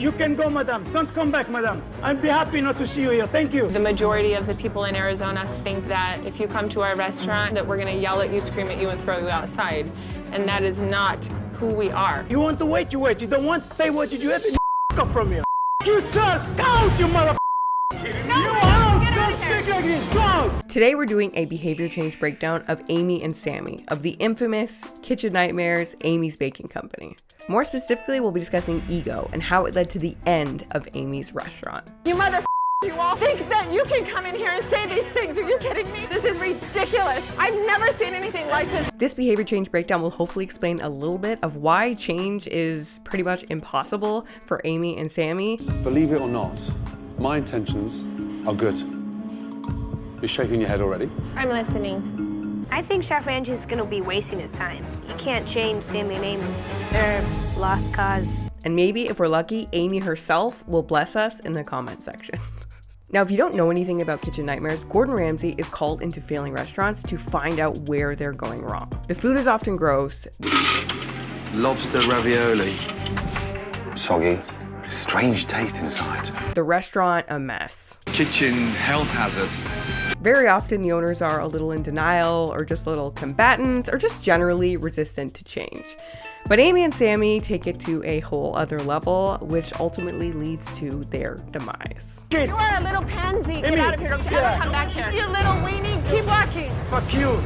You can go, madam. Don't come back, madam. I'd be happy not to see you here. Thank you. The majority of the people in Arizona think that if you come to our restaurant, that we're gonna yell at you, scream at you, and throw you outside. And that is not who we are. You want to wait, you wait. You don't want to pay, what did you have to up from here? You serve, go out, you mother. Don't speak like this, go out. Today we're doing a behavior change breakdown of Amy and Samy, of the infamous Kitchen Nightmares, Amy's Baking Company. More specifically, we'll be discussing ego and how it led to the end of Amy's restaurant. You mother you all think that you can come in here and say these things. Are you kidding me? This is ridiculous. I've never seen anything like this. This behavior change breakdown will hopefully explain a little bit of why change is pretty much impossible for Amy and Samy. Believe it or not, my intentions are good. You're shaking your head already? I'm listening. I think Chef Angie's gonna be wasting his time. He can't change Samy and Amy. They're lost cause. And maybe, if we're lucky, Amy herself will bless us in the comment section. Now, if you don't know anything about Kitchen Nightmares, Gordon Ramsay is called into failing restaurants to find out where they're going wrong. The food is often gross. Lobster ravioli. Soggy. Strange taste inside. The restaurant a mess. Kitchen health hazard. Very often the owners are a little in denial or just a little combatant or just generally resistant to change. But Amy and Samy take it to a whole other level, which ultimately leads to their demise. You are a little pansy. Get out of here. Don't you ever come back here. You little weenie. Keep walking. Fuck you.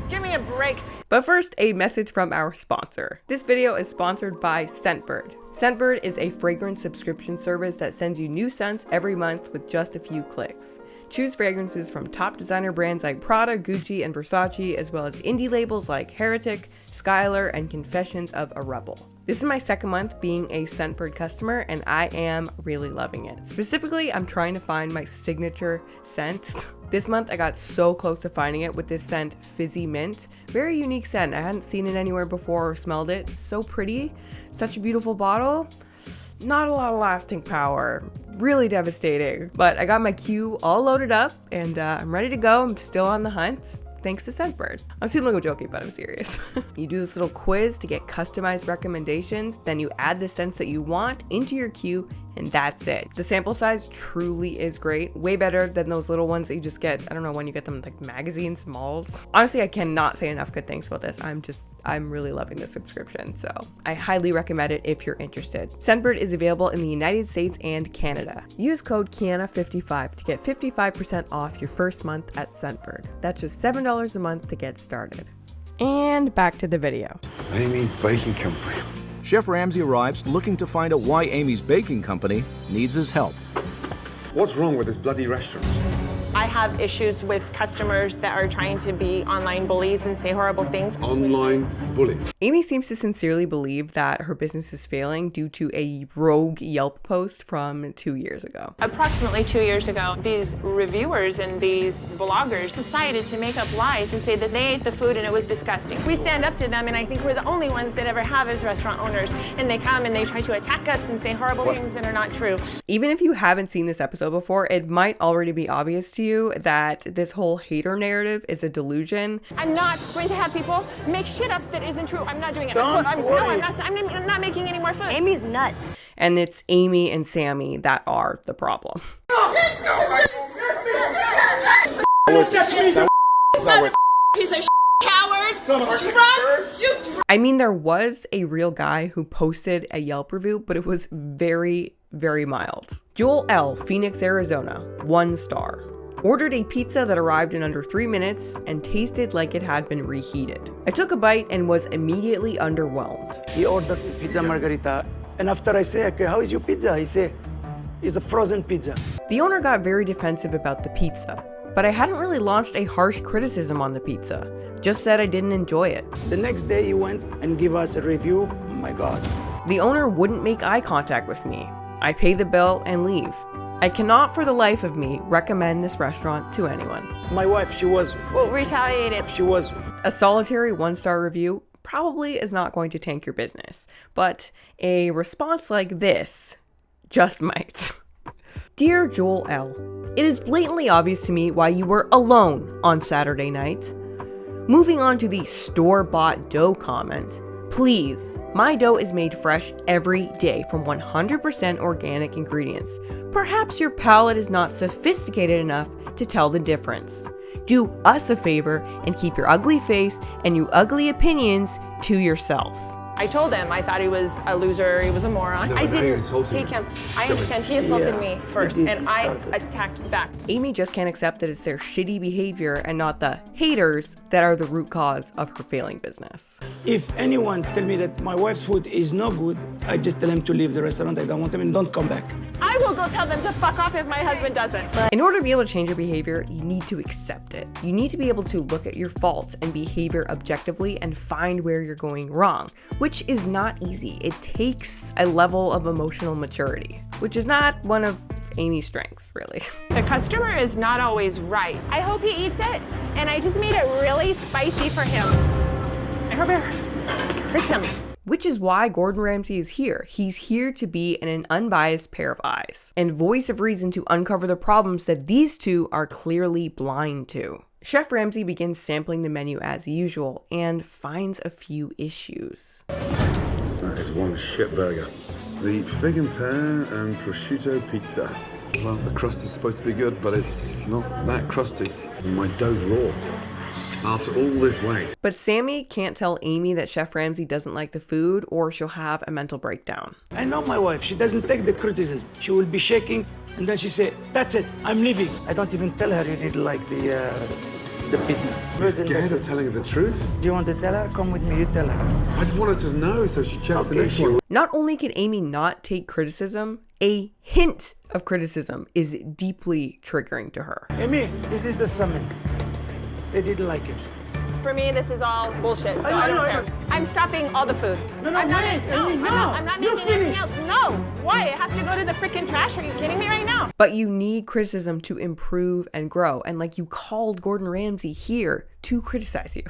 Give me a break. But first, a message from our sponsor. This video is sponsored by Scentbird. Scentbird is a fragrance subscription service that sends you new scents every month with just a few clicks. Choose fragrances from top designer brands like Prada, Gucci, and Versace, as well as indie labels like Heretic, Skylar, and Confessions of a Rebel. This is my second month being a Scentbird customer, and I am really loving it. Specifically, I'm trying to find my signature scent. This month, I got so close to finding it with this scent, Fizzy Mint. Very unique scent. I hadn't seen it anywhere before or smelled it. So pretty. Such a beautiful bottle. Not a lot of lasting power. Really devastating. But I got my queue all loaded up, and I'm ready to go. I'm still on the hunt. Thanks to Scentbird. I'm seeming like a joking, but I'm serious. You do this little quiz to get customized recommendations, then you add the scents that you want into your queue, and that's it. The sample size truly is great. Way better than those little ones that you just get, I don't know, when you get them in like magazines, malls. Honestly, I cannot say enough good things about this. I'm really loving this subscription, so I highly recommend it if you're interested. Scentbird is available in the United States and Canada. Use code Kiana55 to get 55% off your first month at Scentbird. That's just $7 a month to get started. And back to the video. Amy's Baking Company. Chef Ramsay arrives looking to find out why Amy's Baking Company needs his help. What's wrong with this bloody restaurant? I have issues with customers that are trying to be online bullies and say horrible things. Online bullies. Amy seems to sincerely believe that her business is failing due to a rogue Yelp post from 2 years ago. Approximately 2 years ago, these reviewers and these bloggers decided to make up lies and say that they ate the food and it was disgusting. We stand up to them, and I think we're the only ones that ever have as restaurant owners. And they come and they try to attack us and say horrible things that are not true. Even if you haven't seen this episode before, it might already be obvious to you that this whole hater narrative is a delusion. I'm not going to have people make shit up that isn't true. I'm not doing it. Don't worry. I'm not making any more food. Amy's nuts. And it's Amy and Samy that are the problem. Piece of coward. I mean, there was a real guy who posted a Yelp review, but it was very, very mild. Joel L., Phoenix, Arizona, 1 star. Ordered a pizza that arrived in under 3 minutes and tasted like it had been reheated. I took a bite and was immediately underwhelmed. He ordered pizza margarita, and after I say, okay, how is your pizza? He say, it's a frozen pizza. The owner got very defensive about the pizza, but I hadn't really launched a harsh criticism on the pizza. Just said I didn't enjoy it. The next day he went and give us a review. Oh my God. The owner wouldn't make eye contact with me. I pay the bill and leave. I cannot for the life of me recommend this restaurant to anyone. My wife, she was Retaliated. A solitary 1-star review probably is not going to tank your business, but a response like this just might. Dear Joel L., it is blatantly obvious to me why you were alone on Saturday night. Moving on to the store-bought dough comment, Please, my dough is made fresh every day from 100% organic ingredients. Perhaps your palate is not sophisticated enough to tell the difference. Do us a favor and keep your ugly face and your ugly opinions to yourself. I told him I thought he was a loser, he was a moron. I didn't take him. I understand he insulted me first, and I attacked back. Amy just can't accept that it's their shitty behavior and not the haters that are the root cause of her failing business. If anyone tell me that my wife's food is no good, I just tell him to leave the restaurant. I don't want him and don't come back. I will go tell them to fuck off if my husband doesn't. In order to be able to change your behavior, you need to accept it. You need to be able to look at your faults and behavior objectively and find where you're going wrong, which is not easy. It takes a level of emotional maturity, which is not one of Amy's strengths, really. The customer is not always right. I hope he eats it, and I just made it really spicy for him. I hope it hurts him. Which is why Gordon Ramsay is here. He's here to be an unbiased pair of eyes and voice of reason to uncover the problems that these two are clearly blind to. Chef Ramsay begins sampling the menu as usual and finds a few issues. That is one shit burger. The fig and pear and prosciutto pizza. Well, the crust is supposed to be good, but it's not that crusty. And my dough's raw. After all this wait. But Samy can't tell Amy that Chef Ramsay doesn't like the food or she'll have a mental breakdown. I know my wife. She doesn't take the criticism. She will be shaking, and then she say, "That's it. I'm leaving." I don't even tell her you didn't like the pizza. You're scared of telling her the truth? Do you want to tell her? Come with me. You tell her. I just want her to know so she checks the next one. Not only can Amy not take criticism, a hint of criticism is deeply triggering to her. Amy, this is the summon. They didn't like it. For me, this is all bullshit, so I don't care. I'm stopping all the food. No, I'm not wait, no, Amy, I'm no. not. I'm not You're making anything finished. else. No. Why? It has to go to the freaking trash. Are you kidding me right now? But you need criticism to improve and grow. And like you called Gordon Ramsay here to criticize you.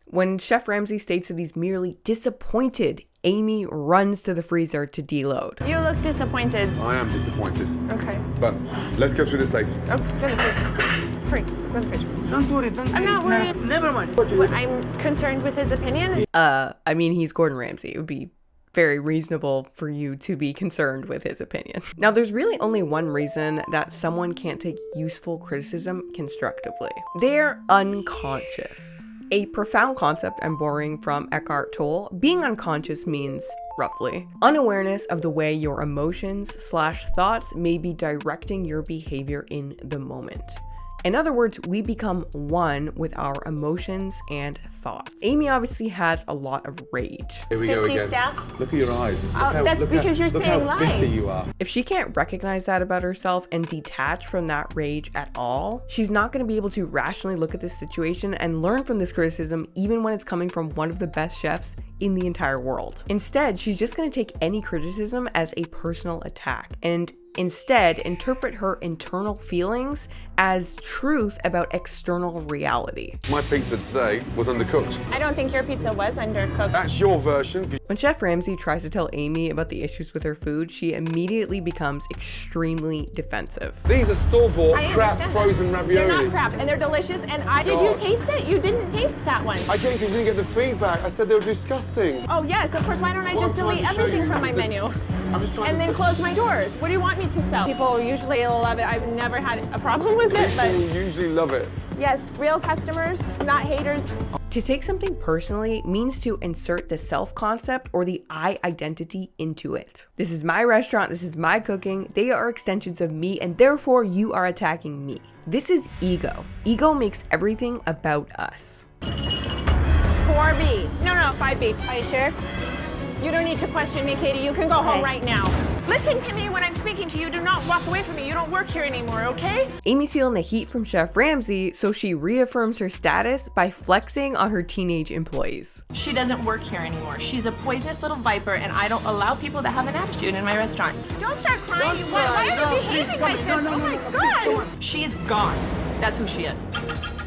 When Chef Ramsay states that he's merely disappointed, Amy runs to the freezer to deload. You look disappointed. I am disappointed. Okay. But let's go through this later. Oh, go to the fridge. Hurry, go to the fridge. Don't worry. Don't I'm not worried. Never mind. But I'm concerned with his opinion. I mean, he's Gordon Ramsay. It would be very reasonable for you to be concerned with his opinion. Now, there's really only one reason that someone can't take useful criticism constructively. They're unconscious. A profound concept I'm borrowing from Eckhart Tolle. Being unconscious means, roughly, unawareness of the way your emotions/thoughts may be directing your behavior in the moment. In other words, we become one with our emotions and thoughts. Amy obviously has a lot of rage. Here we go 50 again. staff? Look at your eyes. That's because you're saying look how lies. bitter you are. If she can't recognize that about herself and detach from that rage at all, she's not going to be able to rationally look at this situation and learn from this criticism, even when it's coming from one of the best chefs in the entire world. Instead, she's just going to take any criticism as a personal attack and instead interpret her internal feelings as truth about external reality. My pizza today was undercooked. I don't think your pizza was undercooked. That's your version. When Chef Ramsay tries to tell Amy about the issues with her food, she immediately becomes extremely defensive. These are store-bought I crap understand frozen that. ravioli. They're not crap, and they're delicious, and did you taste it? You didn't taste that one. I didn't because you didn't get the feedback. I said they were disgusting. Oh yes, of course, why don't I Well, just I'm trying delete to show everything you from my is that- menu? I'm just trying And to then say- close my doors. What do you want me to sell? People usually love it. I've never had a problem with it, but People usually love it. yes, real customers, not haters. To take something personally means to insert the self-concept or the I identity into it. This is my restaurant, this is my cooking, they are extensions of me, and therefore you are attacking me. This is ego. Ego makes everything about us. 4B. No, 5B. Are you sure? You don't need to question me, Katie. You can go home right now. Listen to me when I'm speaking to you. Do not walk away from me. You don't work here anymore, okay? Amy's feeling the heat from Chef Ramsay, so she reaffirms her status by flexing on her teenage employees. She doesn't work here anymore. She's a poisonous little viper, and I don't allow people that have an attitude in my restaurant. Don't start crying. Why are you behaving like this? Oh my God. She is gone. That's who she is.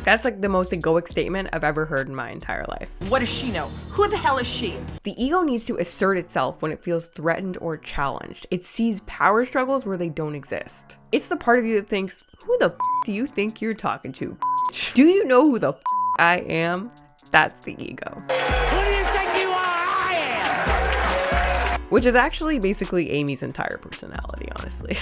That's like the most egoic statement I've ever heard in my entire life. What does she know? Who the hell is she? The ego needs to assert itself when it feels threatened or challenged. It sees power struggles where they don't exist. It's the part of you that thinks, who the do you think you're talking to? Do you know who the I am? That's the ego. Who do you think you are? I Which is actually basically Amy's entire personality, honestly.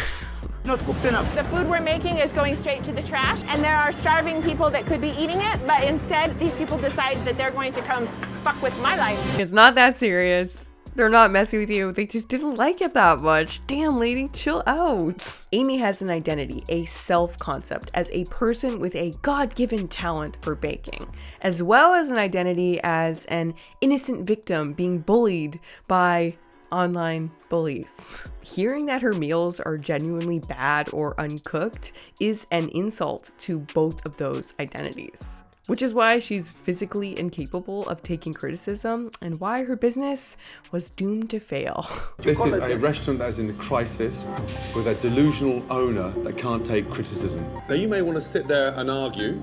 Not cooked enough. The food we're making is going straight to the trash, and there are starving people that could be eating it, but instead these people decide that they're going to come fuck with my life. It's not that serious. They're not messing with you. They just didn't like it that much. Damn, lady, chill out. Amy has an identity, a self-concept as a person with a God-given talent for baking, as well as an identity as an innocent victim being bullied by online bullies. Hearing that her meals are genuinely bad or uncooked is an insult to both of those identities. Which is why she's physically incapable of taking criticism and why her business was doomed to fail. This is a restaurant that is in crisis with a delusional owner that can't take criticism. Now you may want to sit there and argue,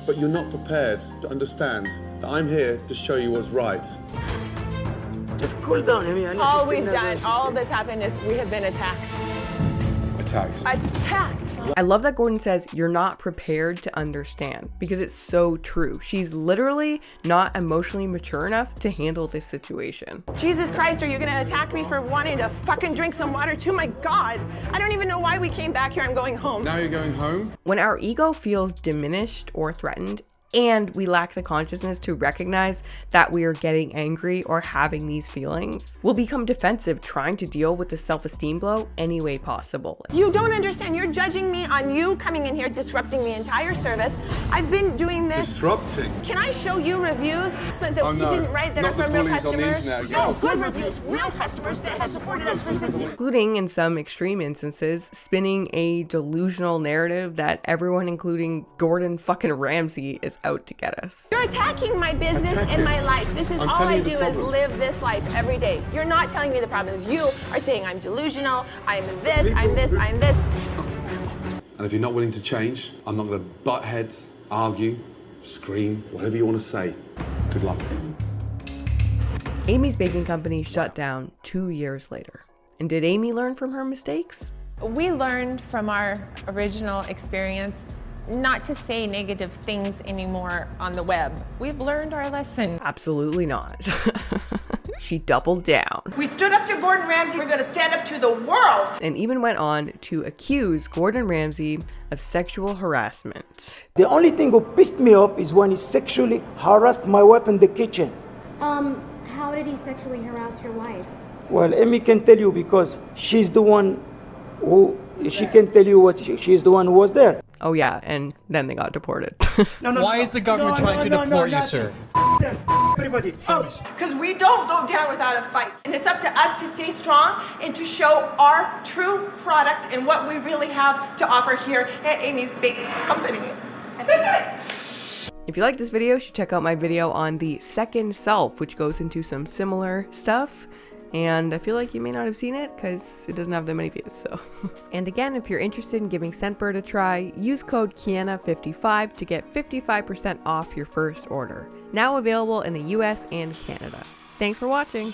but you're not prepared to understand that I'm here to show you what's right. Just cool down, Amy. All we've done, all that's happened is we have been attacked. Attacked. I love that Gordon says you're not prepared to understand, because it's so true. She's literally not emotionally mature enough to handle this situation. Jesus Christ, are you gonna attack me for wanting to fucking drink some water too? My God, I don't even know why we came back here. I'm going home. Now you're going home? When our ego feels diminished or threatened, and we lack the consciousness to recognize that we are getting angry or having these feelings, we'll become defensive, trying to deal with the self-esteem blow any way possible. You don't understand. You're judging me on you coming in here, disrupting the entire service. I've been doing this. Disrupting? Can I show you reviews so that you didn't write that are from real customers? No, good reviews, real customers that have supported us for 6 years. Including, in some extreme instances, spinning a delusional narrative that everyone, including Gordon fucking Ramsay, is out to get us. You're attacking my business and my life. This is all I do is live this life every day. You're not telling me the problems. You are saying I'm delusional, I'm this, I'm this, I'm this. And if you're not willing to change, I'm not going to butt heads, argue, scream, whatever you want to say. Good luck. Amy's baking company shut down 2 years later. And did Amy learn from her mistakes? We learned from our original experience not to say negative things anymore on the web. We've learned our lesson. Absolutely not. She doubled down. We stood up to Gordon Ramsay. We're gonna stand up to the world. And even went on to accuse Gordon Ramsay of sexual harassment. The only thing who pissed me off is when he sexually harassed my wife in the kitchen. How did he sexually harass your wife? Well, Amy can tell you because she's the one who, she can tell you what she's the one who was there. Oh yeah, and then they got deported. Why is the government trying to deport you, sir? Everybody, out. Because we don't go down without a fight. And it's up to us to stay strong and to show our true product and what we really have to offer here at Amy's Baking Company. And that's it. If you like this video, you should check out my video on the second self, which goes into some similar stuff. And I feel like you may not have seen it because it doesn't have that many views, so. And again, if you're interested in giving Scentbird a try, use code Kiana55 to get 55% off your first order. Now available in the US and Canada. Thanks for watching.